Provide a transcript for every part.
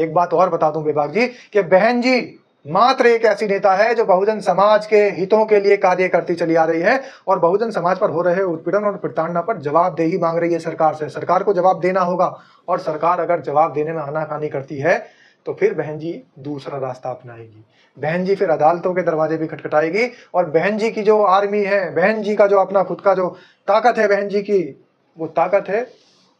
एक बात और बता दूं विभाग जी कि बहन जी मात्र एक ऐसी नेता है जो बहुजन समाज के हितों के लिए कार्य करती चली आ रही है और बहुजन समाज पर हो रहे उत्पीड़न और प्रताड़ना पर जवाबदेही मांग रही है सरकार से। सरकार को जवाब देना होगा और सरकार अगर जवाब देने में आनाकानी करती है तो फिर बहन जी दूसरा रास्ता अपनाएगी। बहन जी फिर अदालतों के दरवाजे भी खटखटाएगी और बहन जी की जो आर्मी है, बहन जी का जो अपना खुद का जो ताकत है बहन जी की, वो ताकत है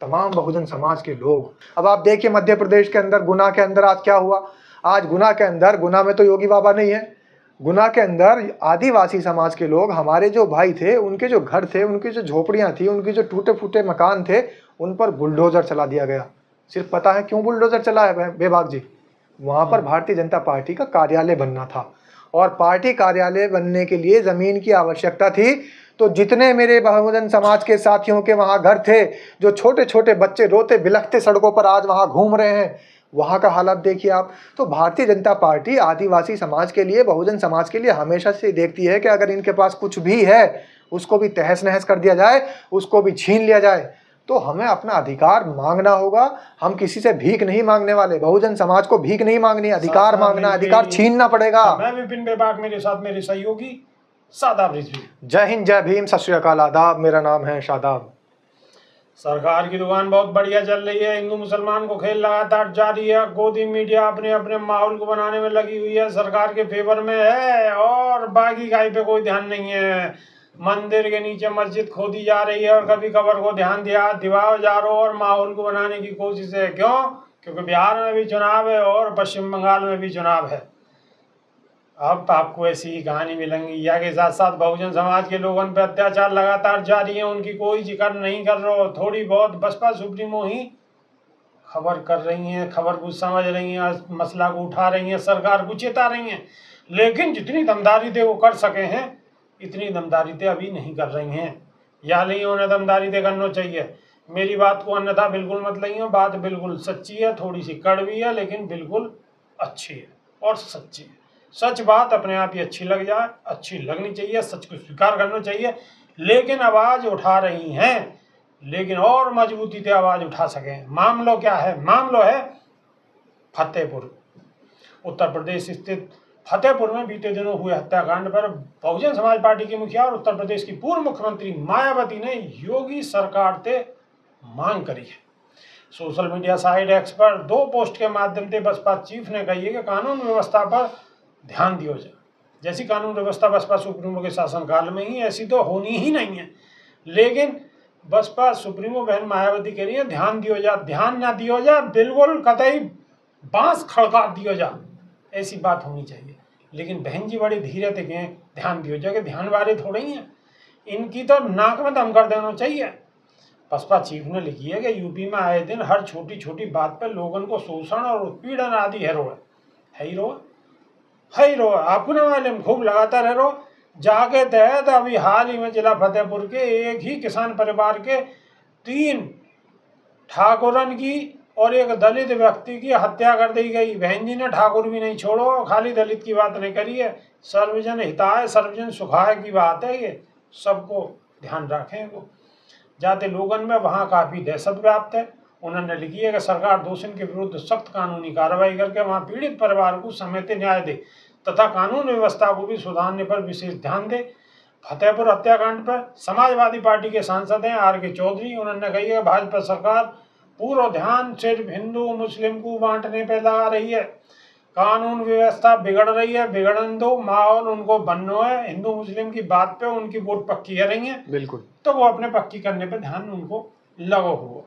तमाम बहुजन समाज के लोग। अब आप देखिए मध्य प्रदेश के अंदर गुना के अंदर आज क्या हुआ। आज गुना के अंदर, गुना में तो योगी बाबा नहीं है, गुना के अंदर आदिवासी समाज के लोग, हमारे जो भाई थे, उनके जो घर थे, उनकी जो झोपड़ियां थी, उनके जो टूटे फूटे मकान थे, उन पर बुलडोजर चला दिया गया। सिर्फ पता है क्यों बुलडोजर चला है बेबाक जी? वहां पर भारतीय जनता पार्टी का कार्यालय बनना था और पार्टी कार्यालय बनने के लिए जमीन की आवश्यकता थी। तो जितने मेरे बहुजन समाज के साथियों के वहां घर थे, जो छोटे छोटे बच्चे रोते बिलखते सड़कों पर आज वहां घूम रहे हैं, वहां का हालात देखिए आप। तो भारतीय जनता पार्टी आदिवासी समाज के लिए, बहुजन समाज के लिए हमेशा से देखती है कि अगर इनके पास कुछ भी है उसको भी तहस नहस कर दिया जाए, उसको भी छीन लिया जाए। तो हमें अपना अधिकार मांगना होगा। हम किसी से भीख नहीं मांगने वाले, बहुजन समाज को भीख नहीं मांगनी, अधिकार मांगना, अधिकार छीनना पड़ेगा। मैं विपिन बेबाक, मेरे साथ मेरे सहयोगी शादाब रिजवी। जय हिंद, जय भीम, सत श्री अकाल, आदाब। मेरा नाम है शादाब। सरकार की दुकान बहुत बढ़िया चल रही है। हिंदू मुसलमान को खेल लगातार जारी है। गोदी मीडिया अपने अपने माहौल को बनाने में लगी हुई है, सरकार के फेवर में है और बाकी गाय पे कोई ध्यान नहीं है। मंदिर के नीचे मस्जिद खोदी जा रही है और कभी खबर को ध्यान दिवाओ जा रहा और माहौल को बनाने की कोशिश है। क्यों? क्योंकि बिहार में भी चुनाव है और पश्चिम बंगाल में भी चुनाव है। अब आपको ऐसी ही कहानी मिलेंगी। या के साथ साथ बहुजन समाज के लोगों पर अत्याचार लगातार जारी है, उनकी कोई जिक्र नहीं कर रहे हो। थोड़ी बहुत बसपा सुप्रीमो ही खबर कर रही हैं, खबर को समझ रही हैं, मसला को उठा रही हैं, सरकार को चेता रही हैं, लेकिन जितनी दमदारी थे वो कर सके हैं, इतनी दमदारी थे अभी नहीं कर रही हैं। या नहीं उन्हें दमदारी थे करना चाहिए। मेरी बात को अन्यथा बिल्कुल मत लइयो, बात बिल्कुल सच्ची है, थोड़ी सी कड़वी है लेकिन बिल्कुल अच्छी है और सच्ची है। सच बात अपने आप ही अच्छी लग जाए, अच्छी लगनी चाहिए, सच को स्वीकार करना चाहिए। लेकिन आवाज़ उठा रही हैं, लेकिन और मजबूती से आवाज़ उठा सकें। मामला क्या है? मामला है फतेहपुर, उत्तर प्रदेश स्थित फतेहपुर में बीते दिनों हुए हत्याकांड पर बहुजन समाज पार्टी की मुखिया और उत्तर प्रदेश की पूर्व मुख्यमंत्री मायावती ने योगी सरकार से मांग करी है। सोशल मीडिया साइट एक्स पर 2 पोस्ट के माध्यम से बसपा चीफ ने कही है कि कानून व्यवस्था पर ध्यान दिया जाए। जैसी कानून व्यवस्था बसपा सुप्रीमो के शासनकाल में ही, ऐसी तो होनी ही नहीं है। लेकिन बसपा सुप्रीमो बहन मायावती कह रही है ध्यान दियो जा, ध्यान ना दियो जा, बिल्कुल कतई बांस खड़का दियो जा, ऐसी बात होनी चाहिए। लेकिन बहन जी बड़ी धीरे थे कि ध्यान दियो जा, कि ध्यान वाले थोड़े ही हैं, इनकी तो नाक में दम कर देना चाहिए। बसपा चीफ ने लिखी है कि यूपी में आए दिन हर छोटी छोटी बात पर लोगों को शोषण और उत्पीड़न आदि है रो आपको ना मालूम, खूब लगातार है रो। जाके तहत अभी हाल ही में जिला फतेहपुर के एक ही किसान परिवार के 3 ठाकुरन की और एक दलित व्यक्ति की हत्या कर दी गई। बहन जी ने ठाकुर भी नहीं छोड़ो, खाली दलित की बात नहीं करी है। सर्वजन हिताय सर्वजन सुखाय की बात है, ये सबको ध्यान रखें। वो जाते लोगन में वहाँ काफ़ी दहशत व्याप्त है। उन्होंने लिखी है कि सरकार दोषियों के विरुद्ध सख्त कानूनी कार्रवाई करके वहाँ पीड़ित परिवार को समेत न्याय दे तथा कानून व्यवस्था को भी सुधारने पर विशेष ध्यान दे। फतेहपुर हत्याकांड पर समाजवादी पार्टी के सांसद हैं RK चौधरी। उन्होंने कही है भाजपा सरकार पूरा ध्यान सिर्फ हिंदू मुस्लिम को बांटने पर लगा रही है। कानून व्यवस्था बिगड़ रही है, बिगड़न दो, माहौल उनको बनना है। हिंदू मुस्लिम की बात पे उनकी वोट पक्की कर रही है, बिल्कुल, तो वो अपने पक्की करने पे ध्यान उनको लगो हुआ।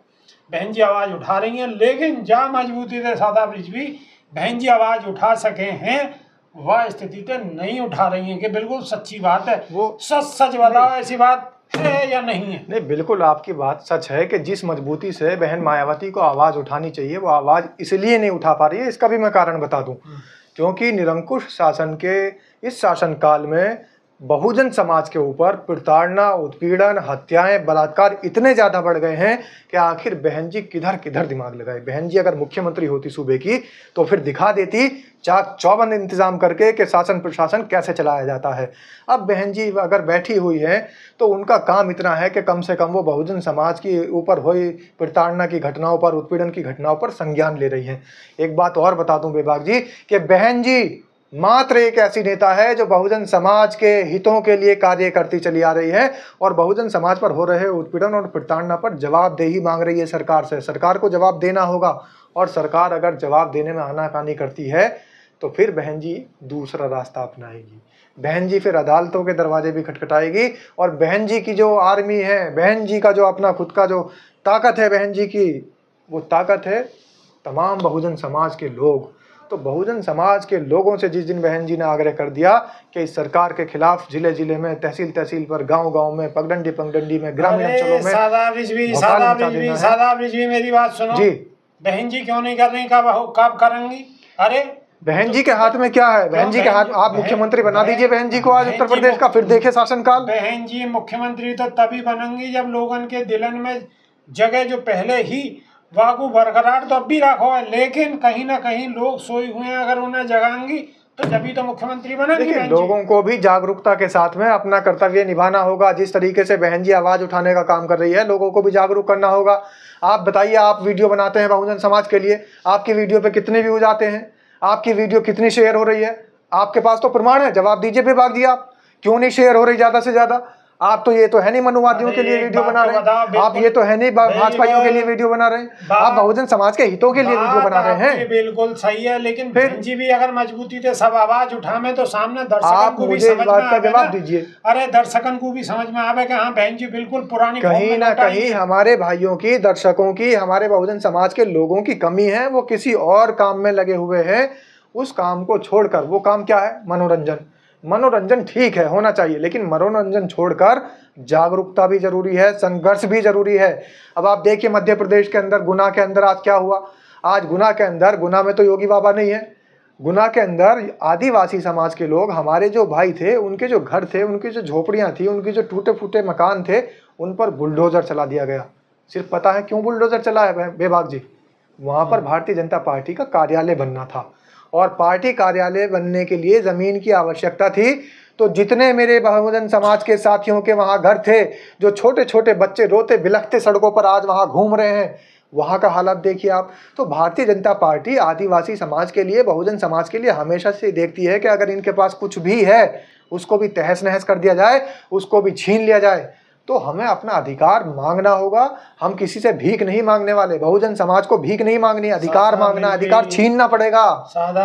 बहन जी आवाज उठा रही हैं, लेकिन जहाँ मजबूती से शादाब रिजवी बहन जी आवाज उठा सके हैं, वह स्थिति पे नहीं उठा रही हैं। कि बिल्कुल सच्ची बात है, वो सच बताओ, ऐसी बात है या नहीं है? नहीं, बिल्कुल आपकी बात सच है कि जिस मजबूती से बहन मायावती को आवाज़ उठानी चाहिए वो आवाज़ इसलिए नहीं उठा पा रही है। इसका भी मैं कारण बता दूं, क्योंकि निरंकुश शासन के इस शासनकाल में बहुजन समाज के ऊपर प्रताड़ना, उत्पीड़न, हत्याएं, बलात्कार इतने ज्यादा बढ़ गए हैं कि आखिर बहन जी किधर किधर दिमाग लगाए। बहन जी अगर मुख्यमंत्री होती सूबे की तो फिर दिखा देती चाक चौबंद इंतजाम करके कि शासन प्रशासन कैसे चलाया जाता है। अब बहन जी अगर बैठी हुई है तो उनका काम इतना है कि कम से कम वो बहुजन समाज के ऊपर हुई प्रताड़ना की घटनाओं पर, उत्पीड़न की घटनाओं पर संज्ञान ले रही हैं। एक बात और बता दूं बेबाक जी कि बहन जी मात्र एक ऐसी नेता है जो बहुजन समाज के हितों के लिए कार्य करती चली आ रही है और बहुजन समाज पर हो रहे उत्पीड़न और प्रताड़ना पर जवाबदेही मांग रही है सरकार से। सरकार को जवाब देना होगा और सरकार अगर जवाब देने में आनाकानी करती है तो फिर बहन जी दूसरा रास्ता अपनाएगी। बहन जी फिर अदालतों के दरवाजे भी खटखटाएगी और बहन जी की जो आर्मी है, बहन जी का जो अपना खुद का जो ताकत है बहन जी की, वो ताकत है तमाम बहुजन समाज के लोग। तो बहुजन समाज के लोगों से जिस दिन बहन जी ने आग्रह कर दिया कि इस सरकार के खिलाफ जिले जिले में, तहसील तहसील पर, गांव गांव में, पगडंडी पगडंडी में, ग्रामीण अंचलों में सादा रिजवी मेरी बात सुनो जी। बहन जी क्यों नहीं कर रही, कब करेंगी? अरे बहन जी के हाथ में क्या है? बहन जी के हाथ, आप मुख्यमंत्री बना दीजिए बहन जी को आज उत्तर प्रदेश का, फिर देखे शासनकाल। बहन जी मुख्यमंत्री तो तभी बनेंगी जब लोगन के दिलन में जगह जो पहले ही वाकू बरकरार तो अब भी रखो है, लेकिन कहीं ना कहीं लोग सोए हुए हैं, अगर उन्हें जगाएंगी तो जब तो मुख्यमंत्री बनेंगी। देखिए लोगों को भी जागरूकता के साथ में अपना कर्तव्य निभाना होगा। जिस तरीके से बहन जी आवाज उठाने का काम कर रही है, लोगों को भी जागरूक करना होगा। आप बताइए, आप वीडियो बनाते हैं बहुजन समाज के लिए, आपकी वीडियो पे कितने व्यूज आते हैं? आपकी वीडियो कितनी शेयर हो रही है? आपके पास तो प्रमाण है, जवाब दीजिए बेबाक जी। आप क्यों नहीं शेयर हो रही ज्यादा से ज्यादा? आप तो ये तो है नहीं मनुवादियों के लिए वीडियो बना रहे हैं, आप ये तो है नहीं भाजपाइयों के लिए वीडियो बना रहे हैं, आप बहुजन समाज के हितों के लिए वीडियो बना रहे हैं। बिल्कुल सही है, लेकिन बहन जी भी अगर मजबूती से सब आवाज उठावे तो सामने दर्शकन को भी समझ में आवे। जवाब दीजिए। अरे दर्शकन को भी समझ में आवे कि हाँ बहन जी बिल्कुल पुरानी कहीं ना कहीं हमारे भाइयों की, दर्शकों की, हमारे बहुजन समाज के लोगों की कमी है। वो किसी और काम में लगे हुए हैं। उस काम को छोड़कर, वो काम क्या है? मनोरंजन। मनोरंजन ठीक है, होना चाहिए, लेकिन मनोरंजन छोड़कर जागरूकता भी जरूरी है, संघर्ष भी जरूरी है। अब आप देखिए मध्य प्रदेश के अंदर, गुना के अंदर आज क्या हुआ? आज गुना के अंदर, गुना में तो योगी बाबा नहीं है, गुना के अंदर आदिवासी समाज के लोग, हमारे जो भाई थे, उनके जो घर थे, उनकी जो झोपड़ियां थी, उनके जो टूटे फूटे मकान थे, उन पर बुलडोजर चला दिया गया। सिर्फ पता है क्यों बुलडोजर चला है बेबाक जी? वहां पर भारतीय जनता पार्टी का कार्यालय बनना था और पार्टी कार्यालय बनने के लिए जमीन की आवश्यकता थी। तो जितने मेरे बहुजन समाज के साथियों के वहां घर थे, जो छोटे छोटे बच्चे रोते बिलखते सड़कों पर आज वहां घूम रहे हैं, वहां का हालत देखिए आप। तो भारतीय जनता पार्टी आदिवासी समाज के लिए, बहुजन समाज के लिए हमेशा से देखती है कि अगर इनके पास कुछ भी है उसको भी तहस नहस कर दिया जाए, उसको भी छीन लिया जाए। तो हमें अपना अधिकार मांगना होगा। हम किसी से भीख नहीं मांगने वाले, बहुजन समाज को भीख नहीं मांगनी, अधिकार मांगना, अधिकार छीनना पड़ेगा।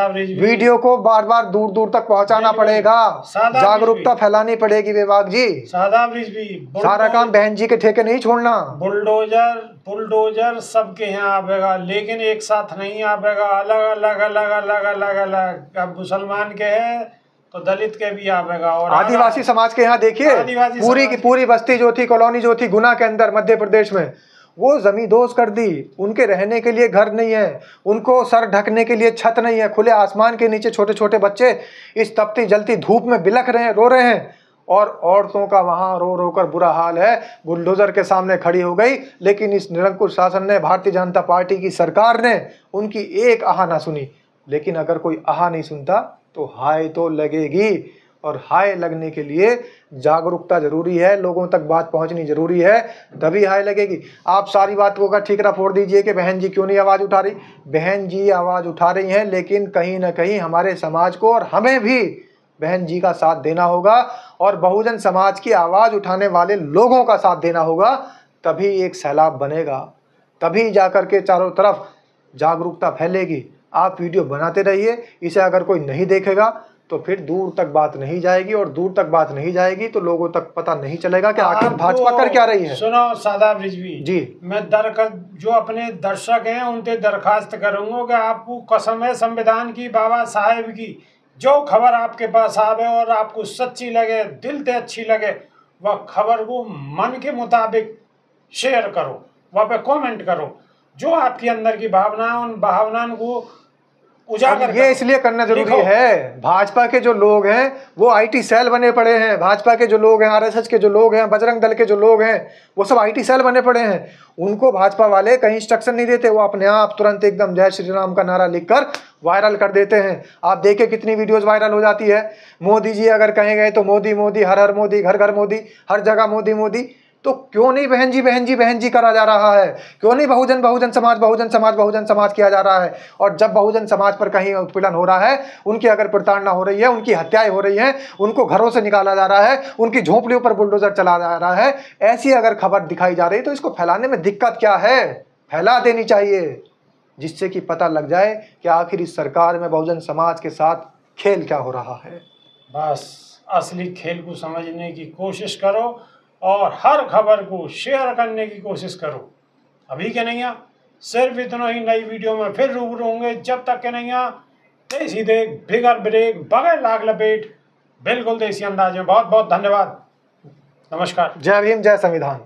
वीडियो को बार बार दूर दूर तक पहुंचाना पड़ेगा, जागरूकता फैलानी पड़ेगी बेबाक जी। सारा काम बहन जी के ठेके नहीं छोड़ना। बुलडोजर सबके यहाँ आवेगा, लेकिन एक साथ नहीं आवेगा, अलग अलग अलग अलग अलग अलग। अब मुसलमान के है तो दलित के भी आवेगा, और आदिवासी समाज के यहाँ देखिए, पूरी की पूरी बस्ती जो थी, कॉलोनी जो थी गुना के अंदर मध्य प्रदेश में, वो जमींदोज कर दी। उनके रहने के लिए घर नहीं है, उनको सर ढकने के लिए छत नहीं है। खुले आसमान के नीचे छोटे छोटे बच्चे इस तपती जलती धूप में बिलख रहे हैं, रो रहे हैं, और औरतों का वहां रो रो कर बुरा हाल है। बुलडोजर के सामने खड़ी हो गई, लेकिन इस निरंकुश शासन ने, भारतीय जनता पार्टी की सरकार ने उनकी एक आह ना सुनी। लेकिन अगर कोई आह नहीं सुनता तो हाय तो लगेगी, और हाय लगने के लिए जागरूकता जरूरी है, लोगों तक बात पहुंचनी जरूरी है, तभी हाय लगेगी। आप सारी बातों का ठीकरा फोड़ दीजिए कि बहन जी क्यों नहीं आवाज उठा रही। बहन जी आवाज उठा रही हैं, लेकिन कहीं ना कहीं हमारे समाज को और हमें भी बहन जी का साथ देना होगा और बहुजन समाज की आवाज उठाने वाले लोगों का साथ देना होगा। तभी एक सैलाब बनेगा, तभी जाकर के चारों तरफ जागरूकता फैलेगी। आप वीडियो बनाते रहिए, इसे अगर कोई नहीं देखेगा तो फिर दूर तक बात नहीं जाएगी, और दूर तक बात नहीं जाएगी तो लोगों तक पता नहीं चलेगा कि आखिर भाजपा कर क्या रही है। सुनो सादाब रिजवी जी, मैं जो अपने दर्शक हैं उनसे दरखास्त करूंगा कि आपको कसम है संविधान की, बाबा साहेब की, जो खबर आपके पास आवे और आपको सच्ची लगे, दिल से अच्छी लगे, वह खबर को मन के मुताबिक शेयर करो, वह पे कमेंट करो। जो आपके अंदर की भावना, उन भावनाओं को उजागर ये इसलिए करना जरूरी है, भाजपा के जो लोग हैं वो आईटी सेल बने पड़े हैं, भाजपा के जो लोग हैं, आरएसएस के जो लोग हैं, बजरंग दल के जो लोग हैं, वो सब आईटी सेल बने पड़े हैं। उनको भाजपा वाले कहीं इंस्ट्रक्शन नहीं देते, वो अपने आप तुरंत एकदम जय श्री राम का नारा लिखकर वायरल कर देते हैं। आप देखिए कितनी वीडियोस वायरल हो जाती है। मोदी जी अगर कहे गए तो मोदी मोदी, हर हर मोदी, घर घर मोदी, हर जगह मोदी मोदी। तो क्यों नहीं बहन जी बहन जी बहन जी करा जा रहा है? क्यों नहीं बहुजन बहुजन समाज बहुजन समाज बहुजन समाज किया जा रहा है? और जब बहुजन समाज पर कहीं उत्पीड़न हो रहा है, उनकी अगर प्रताड़ना हो रही है, उनकी हत्याएं हो रही हैं, उनको घरों से निकाला जा रहा है, उनकी झोंपड़ियों पर बुलडोजर चला जा रहा है, ऐसी अगर खबर दिखाई जा रही है तो इसको फैलाने में दिक्कत क्या है? फैला देनी चाहिए, जिससे कि पता लग जाए कि आखिर इस सरकार में बहुजन समाज के साथ खेल क्या हो रहा है। बस असली खेल को समझने की कोशिश करो और हर खबर को शेयर करने की कोशिश करो। अभी के नैया सिर्फ इतना ही, नई वीडियो में फिर रूबरू होंगे। जब तक के नैया देसी देख बिगर ब्रेक बगैर लाग लपेट, बिल्कुल देसी अंदाज में। बहुत बहुत धन्यवाद। नमस्कार। जय भीम, जय संविधान।